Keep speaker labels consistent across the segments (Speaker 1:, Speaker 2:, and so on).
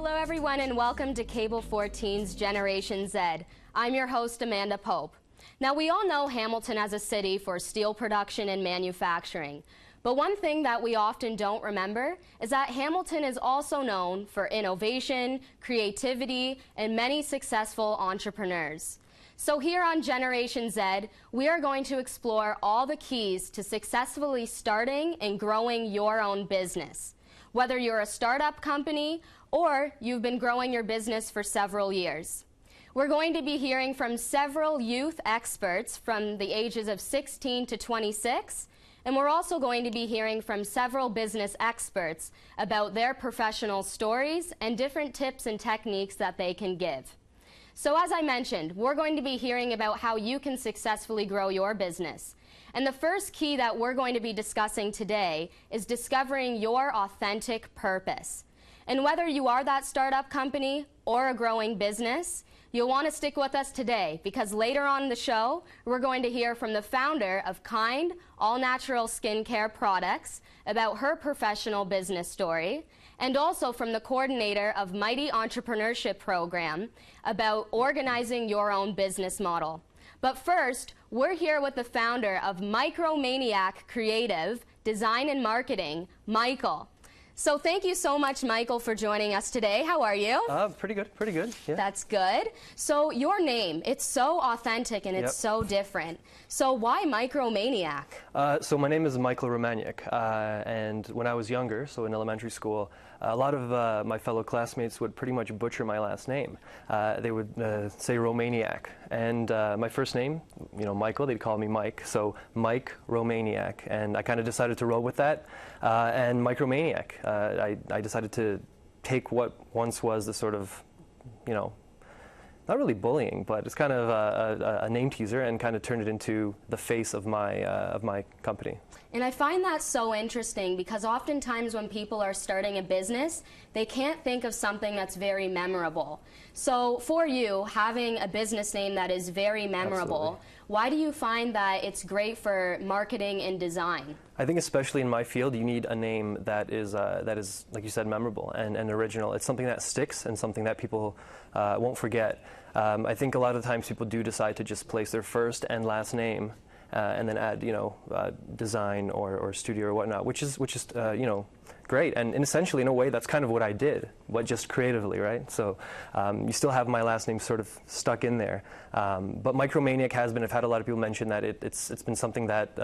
Speaker 1: Hello everyone and welcome to Cable 14's Generation Z. I'm your host Amanda Pope. Now we all know Hamilton as a city for steel production and manufacturing. But one thing that we often don't remember is that Hamilton is also known for innovation, creativity, and many successful entrepreneurs. So here on Generation Z, we are going to explore all the keys to successfully starting and growing your own business. Whether you're a startup company or you've been growing your business for several years. We're going to be hearing from several youth experts from the ages of 16 to 26, and we're also going to be hearing from several business experts about their professional stories and different tips and techniques that they can give. So as I mentioned, we're going to be hearing about how you can successfully grow your business. And the first key that we're going to be discussing today is discovering your authentic purpose. And whether you are that startup company or a growing business, you'll want to stick with us today because later on in the show, we're going to hear from the founder of Kind All-Natural Skincare Products about her professional business story, and also from the coordinator of Mighty Entrepreneurship Program about organizing your own business model. But first, we're here with the founder of Micro Maniac Creative Design and Marketing, Michael. So thank you so much, Michael, for joining us today. How are you?
Speaker 2: Pretty good. Yeah.
Speaker 1: That's good. So your name, it's so authentic and it's so different. So why Micro Maniac?
Speaker 2: So my name is Micro Maniac, and when I was younger, so in elementary school, a lot of my fellow classmates would pretty much butcher my last name. They would say Romaniuk, and my first name, Michael, they'd call me Mike, so Mike Romaniac, and I kind of decided to roll with that, and Micro Maniac. I decided to take what once was the sort of, not really bullying, but it's kind of a name teaser, and kind of turned it into the face of my company.
Speaker 1: And I find that so interesting because oftentimes when people are starting a business, they can't think of something that's very memorable. So for you, having a business name that is very memorable,
Speaker 2: Absolutely.
Speaker 1: Why do you find that it's great for marketing and design?
Speaker 2: I think especially in my field, you need a name that is, like you said, memorable and original. It's something that sticks and something that people won't forget. I think a lot of times people do decide to just place their first and last name and then add, design or studio or whatnot, which is great. And essentially, in a way, that's kind of what I did, but just creatively, right? So you still have my last name sort of stuck in there. But Micro Maniac has been, I've had a lot of people mention that it's been something that,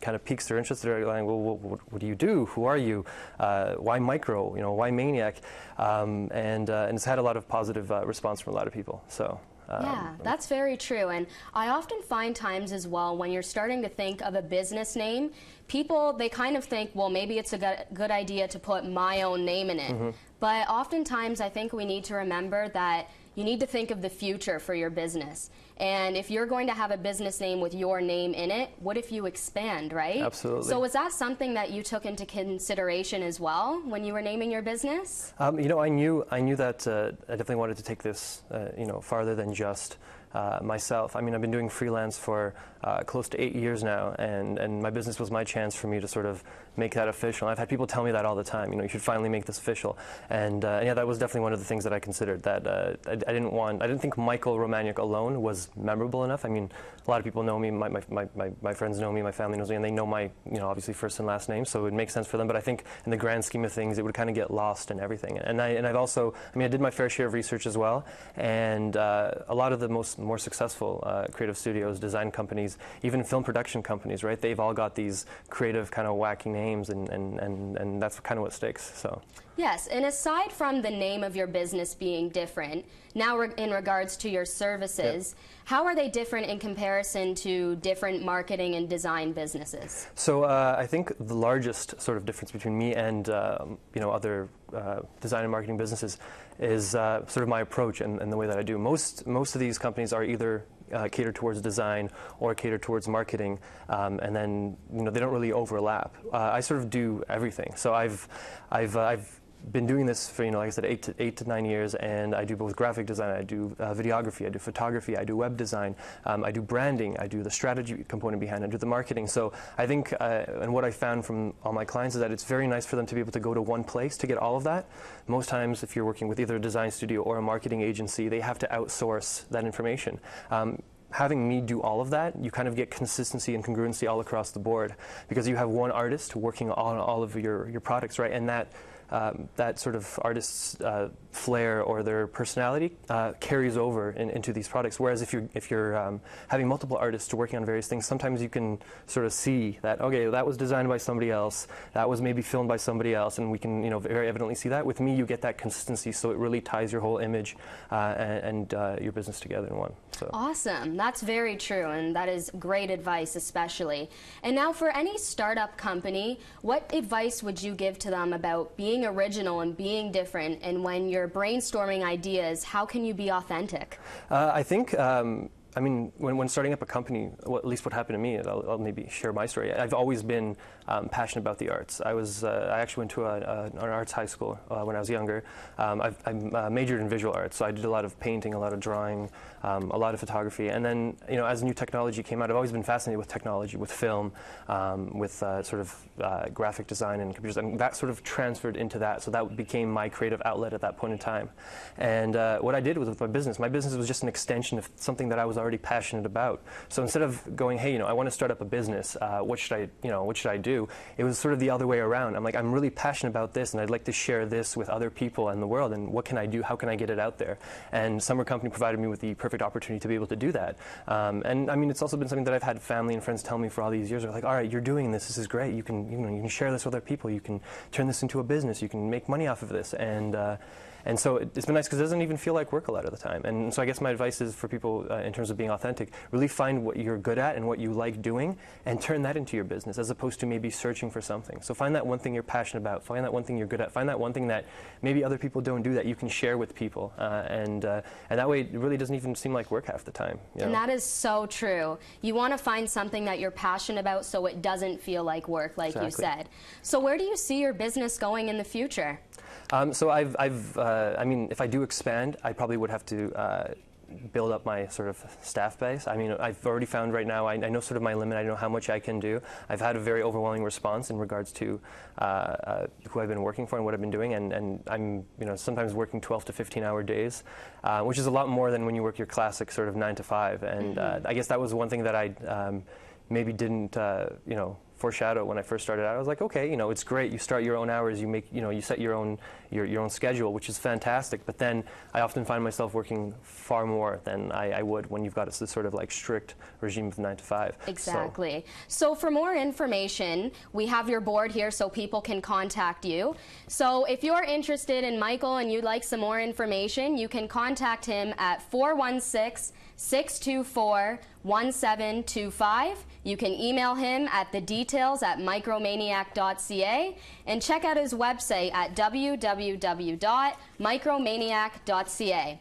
Speaker 2: kind of piques their interest. They're like, well, what do you do? Who are you? Why micro? Why maniac? And it's had a lot of positive response from a lot of people. So.
Speaker 1: Yeah, that's very true. And I often find times as well when you're starting to think of a business name, people, they kind of think, well, maybe it's a good idea to put my own name in it. Mm-hmm. But oftentimes I think we need to remember that you need to think of the future for your business. And if you're going to have a business name with your name in it, what if you expand, right?
Speaker 2: Absolutely.
Speaker 1: So was that something that you took into consideration as well when you were naming your business?
Speaker 2: I knew that I definitely wanted to take this, farther than just myself. I mean, I've been doing freelance for close to 8 years now, and my business was my chance for me to sort of make that official. I've had people tell me that all the time. You should finally make this official. And yeah, that was definitely one of the things that I considered. That I didn't think Michael Romaniuk alone was memorable enough. I mean, a lot of people know me. My friends know me. My family knows me, and they know my obviously first and last name. So it makes sense for them. But I think in the grand scheme of things, it would kind of get lost in everything. And I've also, I did my fair share of research as well. And a lot of the more successful creative studios, design companies, even film production companies, right? They've all got these creative kind of wacky names, and that's kind of what sticks. So.
Speaker 1: Yes, and aside from the name of your business being different, now in regards to your services, how are they different in comparison to different marketing and design businesses?
Speaker 2: So I think the largest sort of difference between me and other design and marketing businesses is sort of my approach and the way that I do. Most of these companies are either catered towards design or catered towards marketing, and then they don't really overlap. I sort of do everything. So I've been doing this for, like I said, 8 to 9 years, and I do both graphic design, I do videography, I do photography, I do web design, I do branding, I do the strategy component behind it, I do the marketing. So I think, and what I found from all my clients is that it's very nice for them to be able to go to one place to get all of that. Most times, if you're working with either a design studio or a marketing agency, they have to outsource that information. Having me do all of that, you kind of get consistency and congruency all across the board, because you have one artist working on all of your products, right? And that sort of artist's flair or their personality carries over into these products. Whereas if you're having multiple artists working on various things, sometimes you can sort of see that, okay, that was designed by somebody else, that was maybe filmed by somebody else, and we can very evidently see that. With me, you get that consistency, so it really ties your whole image and your business together in one. So.
Speaker 1: Awesome. That's very true, and that is great advice, especially. And now, for any startup company, what advice would you give to them about being original and being different, and when you're brainstorming ideas, how can you be authentic?
Speaker 2: I think I mean, when starting up a company, at least what happened to me, I'll maybe share my story. I've always been passionate about the arts. I actually went to an arts high school when I was younger. I majored in visual arts, so I did a lot of painting, a lot of drawing, a lot of photography. And then, as new technology came out, I've always been fascinated with technology, with film, with sort of graphic design and computers, and that sort of transferred into that. So that became my creative outlet at that point in time. And what I did was with my business was just an extension of something that I was already passionate about. So instead of going, hey, I want to start up a business, what should I do? It was sort of the other way around. I'm like, I'm really passionate about this, and I'd like to share this with other people in the world, and what can I do? How can I get it out there? And Summer Company provided me with the perfect opportunity to be able to do that. And I mean, it's also been something that I've had family and friends tell me for all these years. They're like, all right, you're doing this. This is great. You can, you can share this with other people. You can turn this into a business. You can make money off of this. And so it's been nice because it doesn't even feel like work a lot of the time. And so I guess my advice is for people in terms of being authentic, really find what you're good at and what you like doing and turn that into your business, as opposed to maybe searching for something. So find that one thing you're passionate about, find that one thing you're good at, find that one thing that maybe other people don't do that you can share with people. And that way it really doesn't even seem like work half the time.
Speaker 1: And that is so true. You want to find something that you're passionate about so it doesn't feel like work, like you said. So where do you see your business going in the future?
Speaker 2: So I mean, if I do expand, I probably would have to build up my sort of staff base. I mean, I've already found right now, I know sort of my limit, I know how much I can do. I've had a very overwhelming response in regards to who I've been working for and what I've been doing, and I'm sometimes working 12 to 15-hour days, which is a lot more than when you work your classic sort of 9 to 5. And I guess that was one thing that I maybe didn't, foreshadow when I first started out. I was like, okay, it's great. You start your own hours. You make, you set your own schedule, which is fantastic. But then I often find myself working far more than I would when you've got this sort of like strict regime of 9 to 5.
Speaker 1: Exactly. So for more information, we have your board here so people can contact you. So if you're interested in Michael and you'd like some more information, you can contact him at 416-624-1725. You can email him at thedetails@micromaniac.ca and check out his website at www.micromaniac.ca.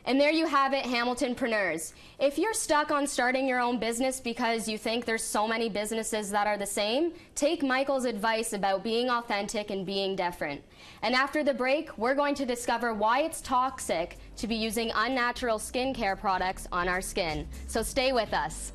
Speaker 1: And there you have it, Hamiltonpreneurs. If you're stuck on starting your own business because you think there's so many businesses that are the same, take Michael's advice about being authentic and being different. And after the break, we're going to discover why it's toxic to be using unnatural skincare products on our skin. So stay with us.